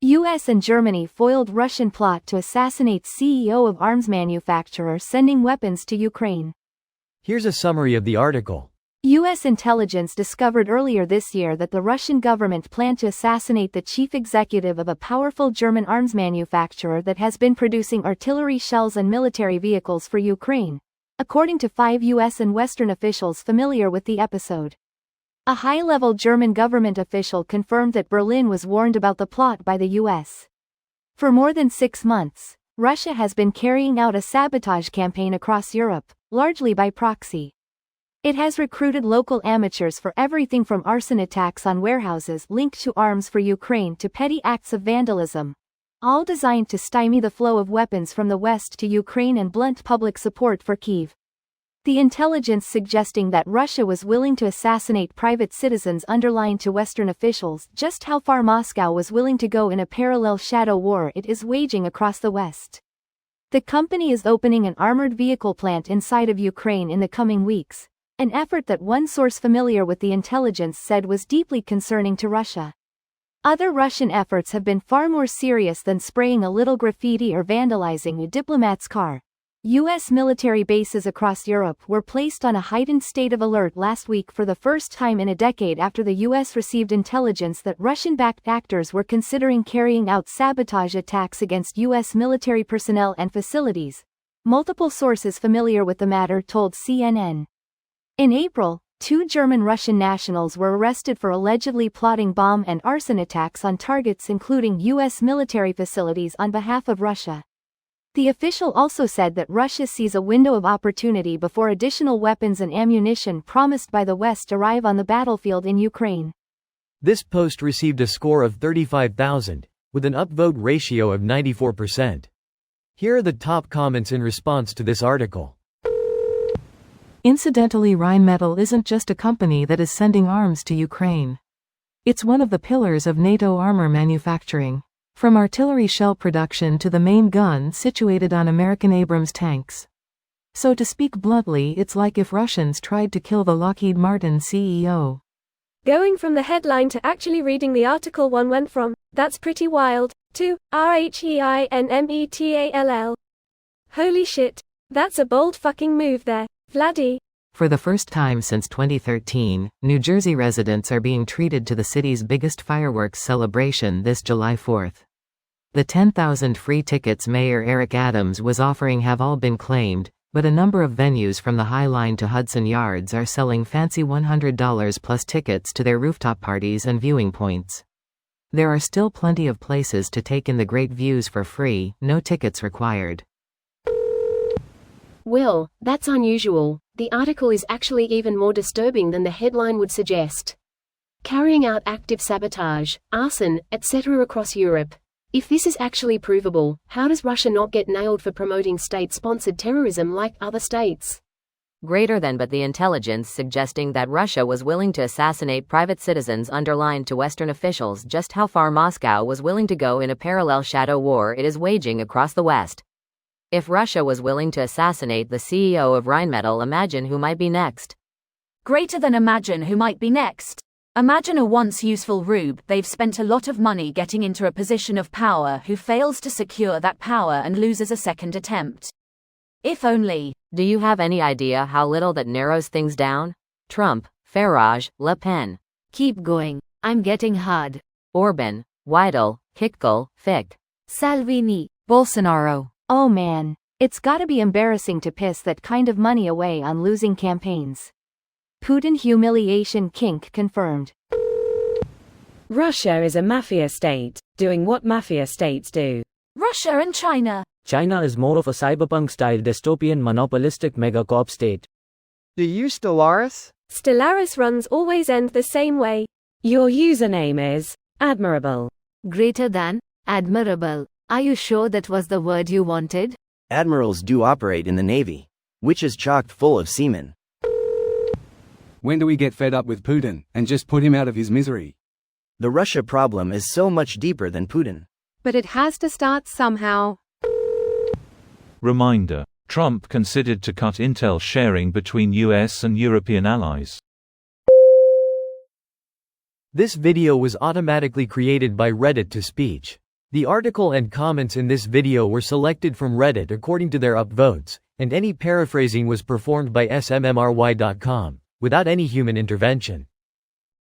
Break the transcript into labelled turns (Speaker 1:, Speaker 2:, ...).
Speaker 1: US and Germany foiled Russian plot to assassinate CEO of arms manufacturer sending weapons to Ukraine.
Speaker 2: Here's a summary of the article.
Speaker 1: US intelligence discovered earlier this year that the Russian government planned to assassinate the chief executive of a powerful German arms manufacturer that has been producing artillery shells and military vehicles for Ukraine, according to 5 US and Western officials familiar with the episode. A high-level German government official confirmed that Berlin was warned about the plot by the US. For more than 6 months, Russia has been carrying out a sabotage campaign across Europe, largely by proxy. It has recruited local amateurs for everything from arson attacks on warehouses linked to arms for Ukraine to petty acts of vandalism, all designed to stymie the flow of weapons from the West to Ukraine and blunt public support for Kyiv. The intelligence suggesting that Russia was willing to assassinate private citizens underlined to Western officials just how far Moscow was willing to go in a parallel shadow war it is waging across the West. The company is opening an armored vehicle plant inside of Ukraine in the coming weeks, an effort that one source familiar with the intelligence said was deeply concerning to Russia. Other Russian efforts have been far more serious than spraying a little graffiti or vandalizing a diplomat's car. U.S. military bases across Europe were placed on a heightened state of alert last week for the first time in a decade after the U.S. received intelligence that Russian-backed actors were considering carrying out sabotage attacks against U.S. military personnel and facilities, multiple sources familiar with the matter told CNN. In April, 2 German-Russian nationals were arrested for allegedly plotting bomb and arson attacks on targets including U.S. military facilities on behalf of Russia. The official also said that Russia sees a window of opportunity before additional weapons and ammunition promised by the West arrive on the battlefield in Ukraine.
Speaker 2: This post received a score of 35,000, with an upvote ratio of 94%. Here are the top comments in response to this article.
Speaker 3: Incidentally, Rheinmetall isn't just a company that is sending arms to Ukraine. It's one of the pillars of NATO armor manufacturing. From artillery shell production to the main gun situated on American Abrams tanks. So to speak bluntly, it's like if Russians tried to kill the Lockheed Martin CEO.
Speaker 4: Going from the headline to actually reading the article, one went from, "That's pretty wild," to, "RHEINMETALL. Holy shit. That's a bold fucking move there, Vladdy."
Speaker 3: For the first time since 2013, New Jersey residents are being treated to the city's biggest fireworks celebration this July 4th. The 10,000 free tickets Mayor Eric Adams was offering have all been claimed, but a number of venues from the High Line to Hudson Yards are selling fancy $100 plus tickets to their rooftop parties and viewing points. There are still plenty of places to take in the great views for free, no tickets required.
Speaker 5: Well, that's unusual. The article is actually even more disturbing than the headline would suggest. Carrying out active sabotage, arson, etc. across Europe. If this is actually provable, how does Russia not get nailed for promoting state-sponsored terrorism like other states?
Speaker 6: Greater than but the intelligence suggesting that Russia was willing to assassinate private citizens underlined to Western officials just how far Moscow was willing to go in a parallel shadow war it is waging across the West. If Russia was willing to assassinate the CEO of Rheinmetall, imagine who might be next.
Speaker 7: Greater than imagine who might be next. Imagine a once useful rube they've spent a lot of money getting into a position of power who fails to secure that power and loses a second attempt. If only.
Speaker 6: Do you have any idea how little that narrows things down? Trump, Farage, Le Pen.
Speaker 1: Keep going. I'm getting hard.
Speaker 6: Orban, Weidel, Hickle, Fick.
Speaker 1: Salvini.
Speaker 7: Bolsonaro.
Speaker 1: Oh man, it's gotta be embarrassing to piss that kind of money away on losing campaigns. Putin humiliation kink confirmed.
Speaker 8: Russia is a mafia state, doing what mafia states do.
Speaker 7: Russia and China.
Speaker 9: China is more of a cyberpunk-style dystopian monopolistic megacorp state.
Speaker 10: Do you use Stellaris?
Speaker 4: Stellaris runs always end the same way.
Speaker 8: Your username is admirable.
Speaker 1: Greater than admirable. Are you sure that was the word you wanted?
Speaker 11: Admirals do operate in the Navy, which is chock full of seamen.
Speaker 12: When do we get fed up with Putin and just put him out of his misery?
Speaker 11: The Russia problem is so much deeper than Putin.
Speaker 1: But it has to start somehow.
Speaker 13: Reminder: Trump considered to cut intel sharing between US and European allies.
Speaker 2: This video was automatically created by Reddit to Speech. The article and comments in this video were selected from Reddit according to their upvotes, and any paraphrasing was performed by smmry.com, without any human intervention.